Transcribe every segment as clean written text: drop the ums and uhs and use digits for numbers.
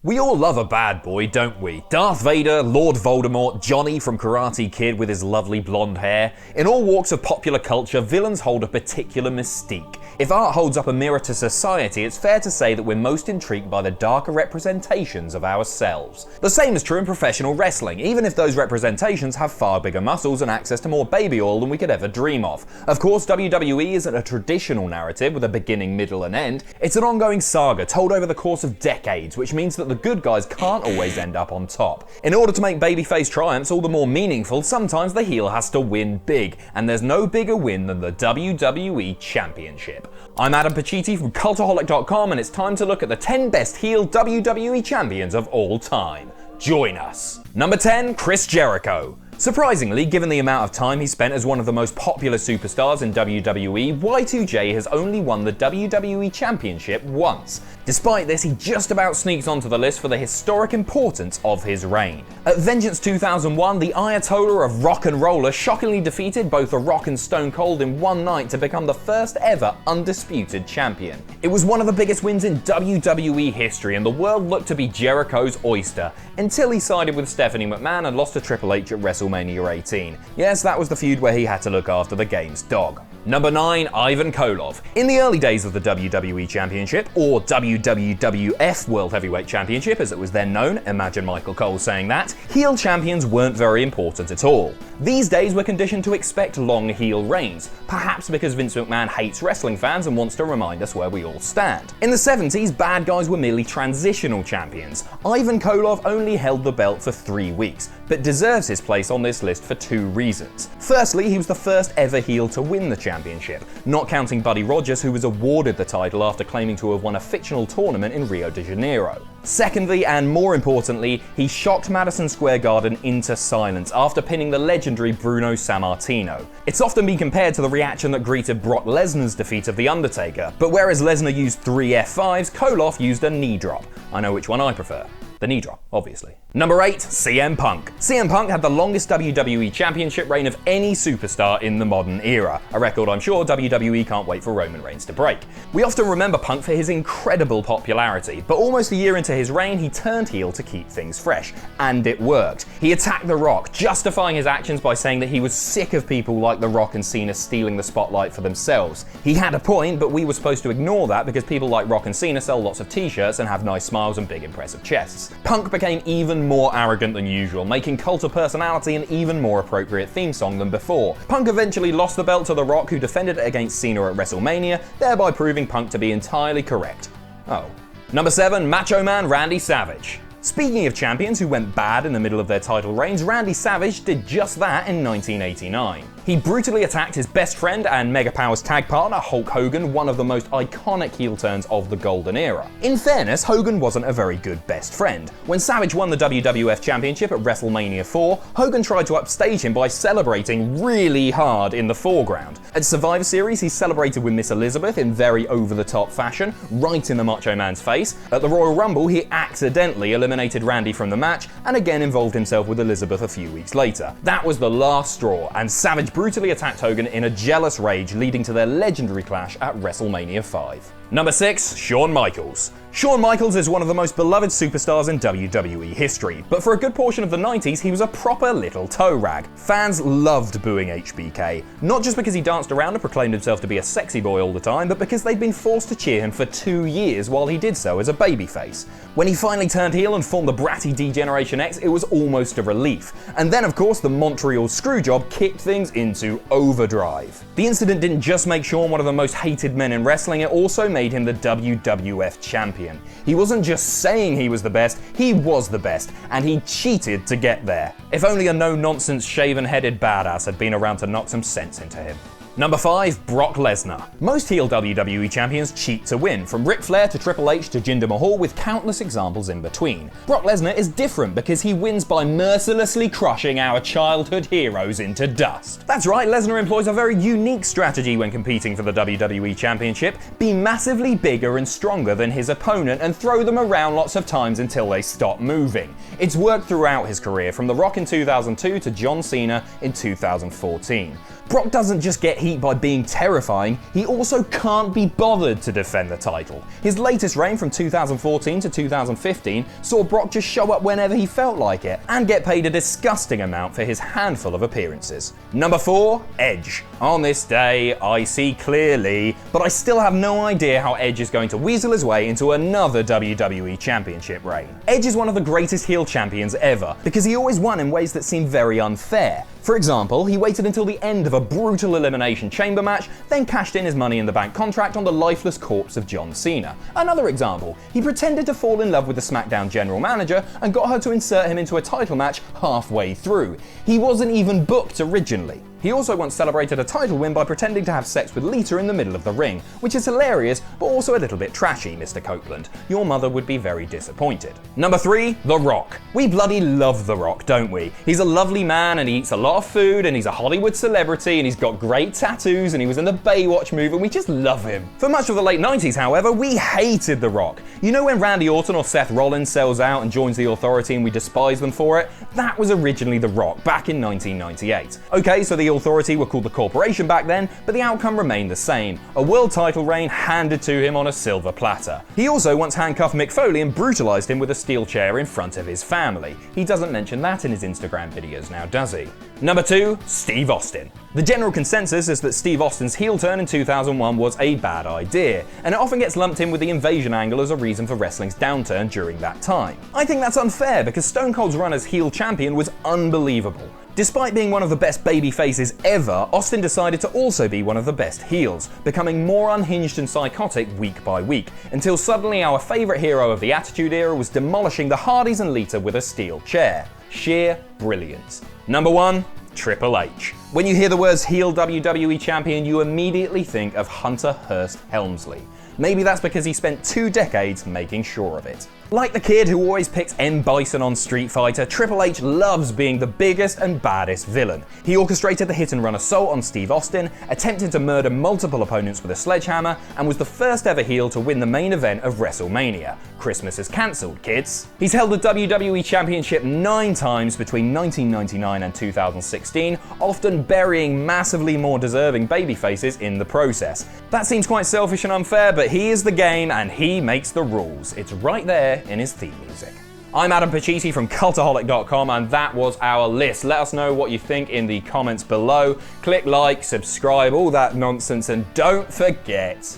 We all love a bad boy, don't we? Darth Vader, Lord Voldemort, Johnny from Karate Kid with his lovely blonde hair. In all walks of popular culture, villains hold a particular mystique. If art holds up a mirror to society, it's fair to say that we're most intrigued by the darker representations of ourselves. The same is true in professional wrestling, even if those representations have far bigger muscles and access to more baby oil than we could ever dream of. Of course, WWE isn't a traditional narrative with a beginning, middle, and end. It's an ongoing saga told over the course of decades, which means that the good guys can't always end up on top. In order to make babyface triumphs all the more meaningful, sometimes the heel has to win big, and there's no bigger win than the WWE Championship. I'm Adam Pacitti from Cultaholic.com, and it's time to look at the 10 best heel WWE champions of all time. Join us. Number 10, Chris Jericho. Surprisingly, given the amount of time he spent as one of the most popular superstars in WWE, Y2J has only won the WWE Championship once. Despite this, he just about sneaks onto the list for the historic importance of his reign. At Vengeance 2001, the Ayatollah of Rock and Roller shockingly defeated both The Rock and Stone Cold in one night to become the first ever undisputed champion. It was one of the biggest wins in WWE history, and the world looked to be Jericho's oyster, until he sided with Stephanie McMahon and lost to Triple H at WrestleMania 18. Yes, that was the feud where he had to look after the game's dog. Number 9, Ivan Koloff. In the early days of the WWE Championship, or WWF World Heavyweight Championship as it was then known, imagine Michael Cole saying that, heel champions weren't very important at all. These days we're conditioned to expect long heel reigns, perhaps because Vince McMahon hates wrestling fans and wants to remind us where we all stand. In the 70s, bad guys were merely transitional champions. Ivan Koloff only held the belt for 3 weeks, but deserves his place on this list for 2 reasons. Firstly, he was the first ever heel to win the championship, not counting Buddy Rogers, who was awarded the title after claiming to have won a fictional tournament in Rio de Janeiro. Secondly, and more importantly, he shocked Madison Square Garden into silence after pinning the legendary Bruno Sammartino. It's often been compared to the reaction that greeted Brock Lesnar's defeat of The Undertaker, but whereas Lesnar used 3 F5s, Koloff used a knee drop. I know which one I prefer. The knee drop, obviously. Number 8, CM Punk. CM Punk had the longest WWE Championship reign of any superstar in the modern era, a record I'm sure WWE can't wait for Roman Reigns to break. We often remember Punk for his incredible popularity, but almost a year into his reign, he turned heel to keep things fresh, and it worked. He attacked The Rock, justifying his actions by saying that he was sick of people like The Rock and Cena stealing the spotlight for themselves. He had a point, but we were supposed to ignore that because people like Rock and Cena sell lots of t-shirts and have nice smiles and big impressive chests. Punk became even more arrogant than usual, making Cult of Personality an even more appropriate theme song than before. Punk eventually lost the belt to The Rock, who defended it against Cena at WrestleMania, thereby proving Punk to be entirely correct. Oh. Number 7, Macho Man Randy Savage. Speaking of champions who went bad in the middle of their title reigns, Randy Savage did just that in 1989. He brutally attacked his best friend and Mega Powers tag partner Hulk Hogan, one of the most iconic heel turns of the Golden Era. In fairness, Hogan wasn't a very good best friend. When Savage won the WWF Championship at WrestleMania 4, Hogan tried to upstage him by celebrating really hard in the foreground. At Survivor Series, he celebrated with Miss Elizabeth in very over-the-top fashion, right in the Macho Man's face. At the Royal Rumble, he accidentally eliminated Randy from the match and again involved himself with Elizabeth a few weeks later. That was the last straw, and Savage brutally attacked Hogan in a jealous rage, leading to their legendary clash at WrestleMania 5. Number 6, Shawn Michaels. Shawn Michaels is one of the most beloved superstars in WWE history, but for a good portion of the 90s, he was a proper little toe rag. Fans loved booing HBK, not just because he danced around and proclaimed himself to be a sexy boy all the time, but because they'd been forced to cheer him for 2 years while he did so as a babyface. When he finally turned heel and formed the bratty D-Generation X, it was almost a relief. And then, of course, the Montreal Screwjob kicked things into overdrive. The incident didn't just make Shawn one of the most hated men in wrestling, it also made him the WWF champion. He wasn't just saying he was the best, he was the best, and he cheated to get there. If only a no-nonsense, shaven-headed badass had been around to knock some sense into him. Number 5, Brock Lesnar. Most heel WWE champions cheat to win, from Ric Flair to Triple H to Jinder Mahal, with countless examples in between. Brock Lesnar is different because he wins by mercilessly crushing our childhood heroes into dust. That's right, Lesnar employs a very unique strategy when competing for the WWE Championship: be massively bigger and stronger than his opponent and throw them around lots of times until they stop moving. It's worked throughout his career, from The Rock in 2002 to John Cena in 2014. Brock doesn't just get heat by being terrifying, he also can't be bothered to defend the title. His latest reign from 2014 to 2015 saw Brock just show up whenever he felt like it, and get paid a disgusting amount for his handful of appearances. Number 4, Edge. On this day, I see clearly, but I still have no idea how Edge is going to weasel his way into another WWE Championship reign. Edge is one of the greatest heel champions ever, because he always won in ways that seem very unfair. For example, he waited until the end of a brutal Elimination Chamber match, then cashed in his Money in the Bank contract on the lifeless corpse of John Cena. Another example, he pretended to fall in love with the SmackDown general manager and got her to insert him into a title match halfway through. He wasn't even booked originally. He also once celebrated a title win by pretending to have sex with Lita in the middle of the ring, which is hilarious, but also a little bit trashy, Mr. Copeland. Your mother would be very disappointed. Number 3, The Rock. We bloody love The Rock, don't we? He's a lovely man and he eats a lot of food and he's a Hollywood celebrity and he's got great tattoos and he was in the Baywatch movie and we just love him. For much of the late 90s, however, we hated The Rock. You know when Randy Orton or Seth Rollins sells out and joins the Authority and we despise them for it? That was originally The Rock, back in 1998. Okay, so the Authority were called the Corporation back then, but the outcome remained the same. A world title reign handed to him on a silver platter. He also once handcuffed Mick Foley and brutalized him with a steel chair in front of his family. He doesn't mention that in his Instagram videos now, does he? Number 2, Steve Austin. The general consensus is that Steve Austin's heel turn in 2001 was a bad idea, and it often gets lumped in with the invasion angle as a reason for wrestling's downturn during that time. I think that's unfair because Stone Cold's run as heel champion was unbelievable. Despite being one of the best baby faces ever, Austin decided to also be one of the best heels, becoming more unhinged and psychotic week by week, until suddenly our favourite hero of the Attitude Era was demolishing the Hardys and Lita with a steel chair. Sheer brilliance. Number 1, Triple H. When you hear the words heel WWE champion, you immediately think of Hunter Hearst Helmsley. Maybe that's because he spent 2 decades making sure of it. Like the kid who always picks M. Bison on Street Fighter, Triple H loves being the biggest and baddest villain. He orchestrated the hit-and-run assault on Steve Austin, attempted to murder multiple opponents with a sledgehammer, and was the first ever heel to win the main event of WrestleMania. Christmas is cancelled, kids. He's held the WWE Championship 9 times between 1999 and 2016, often burying massively more deserving babyfaces in the process. That seems quite selfish and unfair, but he is the game and he makes the rules. It's right there in his theme music. I'm Adam Pacitti from Cultaholic.com, and that was our list. Let us know what you think in the comments below. Click like, subscribe, all that nonsense, and don't forget,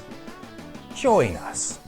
join us.